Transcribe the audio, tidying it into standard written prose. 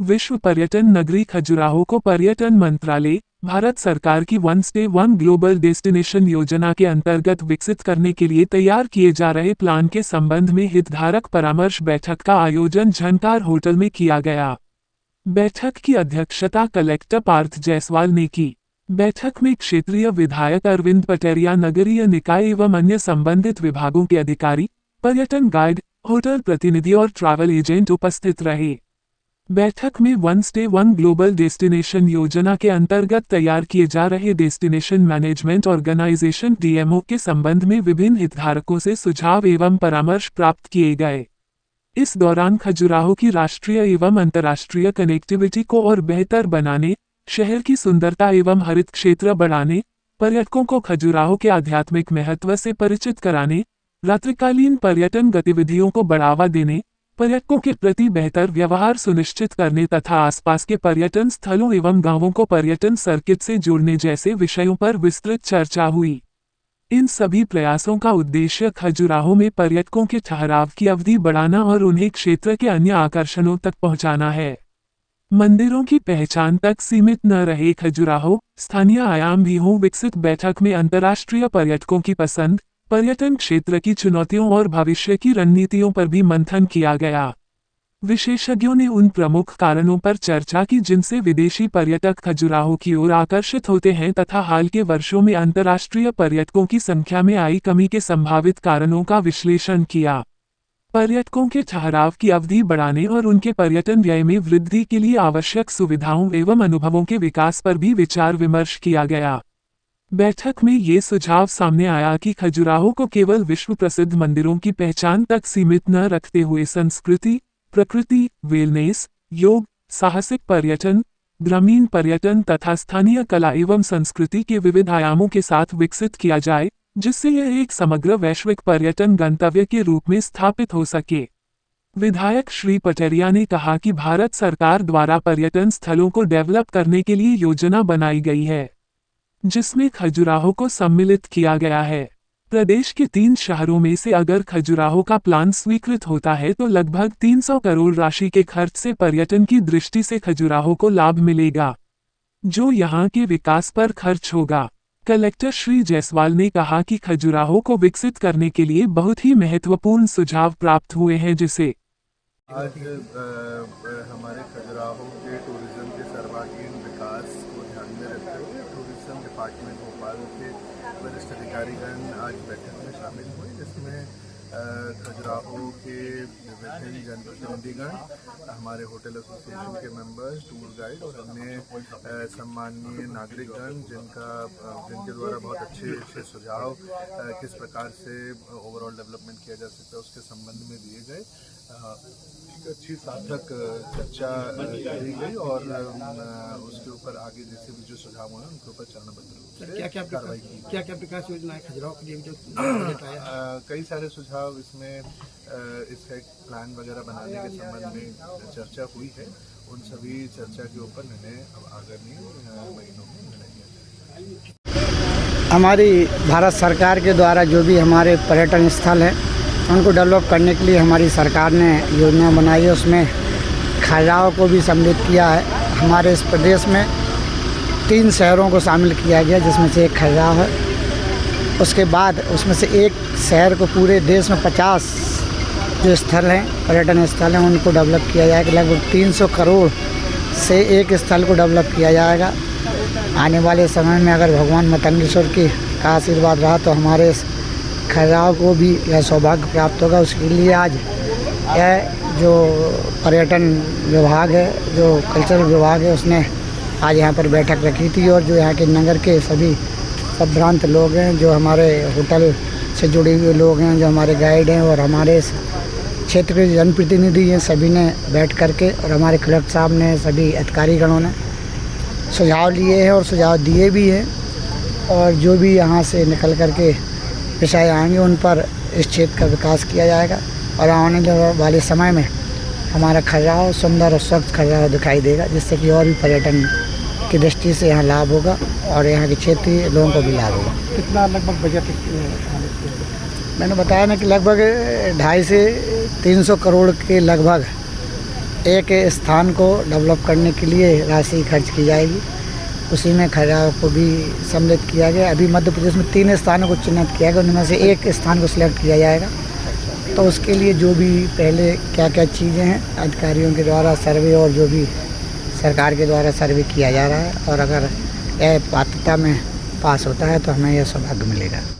विश्व पर्यटन नगरी खजुराहो को पर्यटन मंत्रालय, भारत सरकार की one stay one global destination योजना के अंतर्गत विकसित करने के लिए तैयार किए जा रहे प्लान के संबंध में हितधारक परामर्श बैठक का आयोजन झनकार होटल में किया गया। बैठक की अध्यक्षता कलेक्टर पार्थ जायसवाल ने की। बैठक में क्षेत्रीय विधायक अरविंद पटेरिया, नगरीय निकाय एवं अन्य संबंधित विभागों के अधिकारी, पर्यटन गाइड, होटल प्रतिनिधि और ट्रैवल एजेंट उपस्थित रहे। बैठक में one stay one global destination योजना के अंतर्गत तैयार किए जा रहे डेस्टिनेशन मैनेजमेंट ऑर्गेनाइजेशन डीएमओ के संबंध में विभिन्न हितधारकों से सुझाव एवं परामर्श प्राप्त किए गए। इस दौरान खजुराहो की राष्ट्रीय एवं अंतर्राष्ट्रीय कनेक्टिविटी को और बेहतर बनाने, शहर की सुंदरता एवं हरित क्षेत्र बढ़ाने, पर्यटकों को खजुराहो के आध्यात्मिक महत्व से परिचित कराने, रात्रिकालीन पर्यटन गतिविधियों को बढ़ावा देने, पर्यटकों के प्रति बेहतर व्यवहार सुनिश्चित करने तथा आसपास के पर्यटन स्थलों एवं गांवों को पर्यटन सर्किट से जोड़ने जैसे विषयों पर विस्तृत चर्चा हुई। इन सभी प्रयासों का उद्देश्य खजुराहो में पर्यटकों के ठहराव की अवधि बढ़ाना और उन्हें क्षेत्र के अन्य आकर्षणों तक पहुंचाना है। मंदिरों की पहचान तक सीमित न रहे खजुराहो, स्थानीय आयाम भी हों विकसित। बैठक में अंतर्राष्ट्रीय पर्यटकों की पसंद, पर्यटन क्षेत्र की चुनौतियों और भविष्य की रणनीतियों पर भी मंथन किया गया। विशेषज्ञों ने उन प्रमुख कारणों पर चर्चा की जिनसे विदेशी पर्यटक खजुराहो की ओर आकर्षित होते हैं तथा हाल के वर्षों में अंतर्राष्ट्रीय पर्यटकों की संख्या में आई कमी के संभावित कारणों का विश्लेषण किया। पर्यटकों के ठहराव की अवधि बढ़ाने और उनके पर्यटन व्यय में वृद्धि के लिए आवश्यक सुविधाओं एवं अनुभवों के विकास पर भी विचार विमर्श किया गया। बैठक में ये सुझाव सामने आया कि खजुराहो को केवल विश्व प्रसिद्ध मंदिरों की पहचान तक सीमित न रखते हुए संस्कृति, प्रकृति, वेलनेस, योग, साहसिक पर्यटन, ग्रामीण पर्यटन तथा स्थानीय कला एवं संस्कृति के विविध आयामों के साथ विकसित किया जाए, जिससे यह एक समग्र वैश्विक पर्यटन गंतव्य के रूप में स्थापित हो सके। विधायक श्री पटेरिया ने कहा कि भारत सरकार द्वारा पर्यटन स्थलों को डेवलप करने के लिए योजना बनाई गई है, जिसमें खजुराहो को सम्मिलित किया गया है। प्रदेश के 3 शहरों में से अगर खजुराहो का प्लान स्वीकृत होता है तो लगभग 300 करोड़ राशि के खर्च से पर्यटन की दृष्टि से खजुराहो को लाभ मिलेगा, जो यहाँ के विकास पर खर्च होगा। कलेक्टर श्री जायसवाल ने कहा कि खजुराहो को विकसित करने के लिए बहुत ही महत्वपूर्ण सुझाव प्राप्त हुए हैं, जिसे आज हमारे खजुराहो के टूरिज्म के सर्वांगीण विकास को ध्यान में रखते हुए टूरिज्म डिपार्टमेंट भोपाल के वरिष्ठ अधिकारीगण आज बैठक में शामिल हुए, जिसमें खजुराहो के विभिन्न जनप्रतिनिधिगण, हमारे होटल एसोसिएशन के मेंबर्स, टूर गाइड और अन्य सम्माननीय नागरिकगण जिनके द्वारा बहुत अच्छे सुझाव किस प्रकार से ओवरऑल डेवलपमेंट किया जा सकता है उसके संबंध में दिए गए। अच्छी सार्थक चर्चा की गई और उसके ऊपर आगे जैसे भी जो सुझाव हुए उनके ऊपर चरणबद्ध रूप से कार्रवाई की। क्या विकास योजनाएं खजुराहो के लिए जो कई सारे सुझाव इसमें इसका एक प्लान वगैरह बनाने के संबंध में चर्चा हुई है। उन सभी चर्चा के ऊपर निर्णय अब आगामी महीनों में निर्णय लिया जाएगा। हमारी भारत सरकार के द्वारा जो भी हमारे पर्यटन स्थल हैं उनको डेवलप करने के लिए हमारी सरकार ने योजना बनाई है, उसमें खजुराहो को भी सम्मिलित किया है। हमारे इस प्रदेश में 3 शहरों को शामिल किया गया, जिसमें से एक खजुराहो है। उसके बाद उसमें से एक शहर को पूरे देश में 50 जो स्थल हैं, पर्यटन स्थल हैं, उनको डेवलप किया जाएगा। लगभग 300 करोड़ से एक स्थल को डेवलप किया जाएगा। आने वाले समय में अगर भगवान मतंगेश्वर का आशीर्वाद रहा तो हमारे खजुराहो को भी यह सौभाग्य प्राप्त होगा। उसके लिए आज यह जो पर्यटन विभाग है, जो कल्चरल विभाग है, उसने आज यहाँ पर बैठक रखी थी और जो यहाँ के नगर के सभी संभ्रांत लोग हैं, जो हमारे होटल से जुड़े हुए लोग हैं, जो हमारे गाइड हैं और हमारे क्षेत्र के जनप्रतिनिधि हैं, सभी ने बैठ करके और हमारे कलेक्टर साहब ने, सभी अधिकारीगणों ने सुझाव लिए हैं और सुझाव दिए भी हैं। और जो भी यहाँ से निकल करके विषय आएंगे उन पर इस क्षेत्र का विकास किया जाएगा और आने वाले समय में हमारा खजुराहो सुंदर और स्वच्छ खजुराहो दिखाई देगा, जिससे कि और भी पर्यटन की दृष्टि से यहाँ लाभ होगा और यहाँ के क्षेत्रीय लोगों को भी लाभ होगा। कितना लगभग बजट? मैंने बताया ना कि लगभग 250 से 300 करोड़ के लगभग एक स्थान को डेवलप करने के लिए राशि खर्च की जाएगी। उसी में खजुराहो को भी सम्मिलित किया गया। अभी मध्य प्रदेश में 3 स्थानों को चिन्हित किया गया, उनमें से एक स्थान को सिलेक्ट किया जाएगा। तो उसके लिए जो भी पहले क्या क्या चीज़ें हैं अधिकारियों के द्वारा सर्वे और जो भी सरकार के द्वारा सर्वे किया जा रहा है, और अगर यह पात्रता में पास होता है तो हमें यह सौभाग्य मिलेगा।